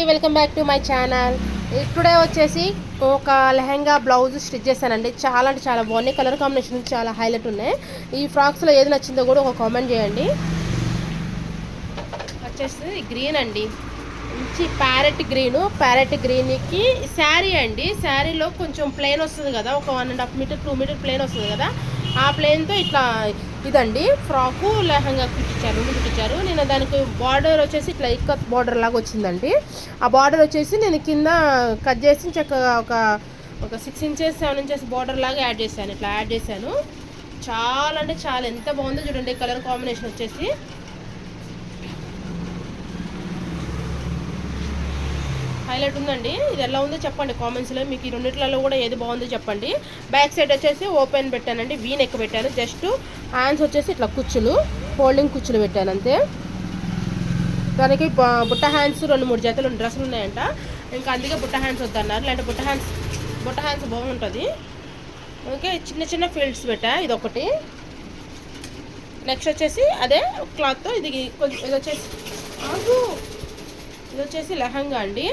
Welcome back to my channel. Today వచ్చేసి ఒక lehenga blouse stitch చేశానండి. చాలా అంటే చాలా బాగున్నాయి. కలర్ కాంబినేషన్ చాలా హైలైట్ ఉన్నాయి. ఈ ఫ్రాక్స్లో ఏది నచ్చిందో కూడా ఒక కామెంట్ చేయండి. వచ్చేసి గ్రీన్ అండి, మంచి ప్యారెట్ గ్రీన్కి శారీ అండి. శారీలో కొంచెం ప్లెయిన్ వస్తుంది కదా, ఒక 1.5 మీటర్ 2 మీటర్ ప్లెయిన్ వస్తుంది కదా, ఆ ప్లెయిన్తో ఇట్లా ఇదండి ఫ్రాకు లెహంగా కుట్టించారు. నేను దానికి బార్డర్ వచ్చేసి ఇట్లా ఇక్కత్ బార్డర్ లాగా వచ్చిందండి. ఆ బార్డర్ వచ్చేసి నేను కింద కట్ చేసి చక్కగా ఒక 6 ఇంచెస్ 7 ఇంచెస్ బార్డర్ లాగా యాడ్ చేశాను. చాలా అంటే చాలా ఎంత బాగుందో చూడండి. కలర్ కాంబినేషన్ వచ్చేసి హైలైట్ ఉందండి. ఇది ఎలా ఉందో చెప్పండి కామెంట్స్లో. మీకు ఈ రెండిట్లలో కూడా ఏది బాగుందో చెప్పండి. బ్యాక్ సైడ్ వచ్చేసి ఓపెన్ పెట్టానండి, వీ నెక్ పెట్టాను. జస్ట్ హ్యాండ్స్ వచ్చేసి ఇట్లా కుచ్చులు, హోల్డింగ్ కుచ్చులు పెట్టాను అంతే. దానికి బుట్ట హ్యాండ్స్ 2-3 జతలు డ్రెస్సులు ఉన్నాయంట. ఇంకా అందుకే బుట్ట హ్యాండ్స్ వద్దన్నారు, లేదంటే బుట్ట హ్యాండ్స్ బాగుంటుంది. ఓకే, చిన్న చిన్న ఫీల్డ్స్ పెట్టా. ఇది ఒకటి. నెక్స్ట్ వచ్చేసి అదే క్లాత్తో ఇది వచ్చేసి లెహంగా అండి.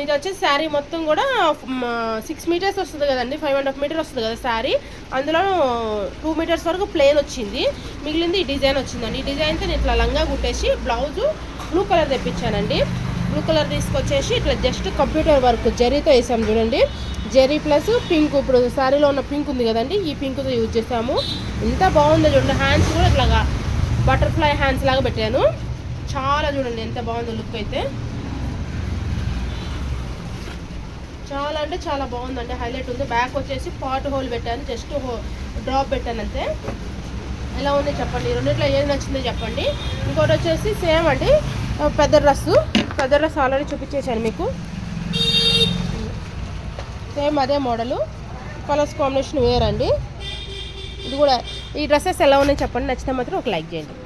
ఇది వచ్చేసి శారీ మొత్తం కూడా 6 మీటర్స్ వస్తుంది కదండి, 5.5 మీటర్ వస్తుంది కదా శారీ. అందులో 2 మీటర్స్ వరకు ప్లెయిన్ వచ్చింది, మిగిలింది ఈ డిజైన్ వచ్చిందండి. ఈ డిజైన్తో నేను ఇట్లా లంగా కుట్టేసి బ్లౌజు బ్లూ కలర్ తెప్పించానండి. బ్లూ కలర్ తీసుకొచ్చేసి ఇట్లా జస్ట్ కంప్యూటర్ వర్క్ జరీతో వేసాము చూడండి. జరీ ప్లస్ పింక్, ఇప్పుడు శారీలో ఉన్న పింక్ ఉంది kదండి, ఈ పింక్తో యూజ్ చేసాము. ఎంత బాగుందో చూడండి. హ్యాండ్స్ కూడా ఇట్లాగా బటర్ఫ్లై హ్యాండ్స్ లాగా పెట్టాను. చాలా చూడండి ఎంత బాగుందో లుక్ అయితే. చాలా అంటే చాలా బాగుందండి, హైలైట్ ఉంది. బ్యాక్ వచ్చేసి పాట్ హోల్ పెట్టాను, జస్ట్ డ్రాప్ పెట్టాను అంతే. ఎలా ఉంది చెప్పండి, రెండిట్లో ఏది నచ్చిందో చెప్పండి. ఇంకోటి వచ్చేసి సేమ్ అండి, పెద్ద డ్రెస్ ఆల్రెడీ చూపించేశాను మీకు. సేమ్ అదే మోడలు, కలర్స్ కాంబినేషన్ వేరండి. ఇది కూడా. ఈ డ్రెస్సెస్ ఎలా ఉన్నాయి చెప్పండి, నచ్చితే మాత్రం ఒక లైక్ చేయండి.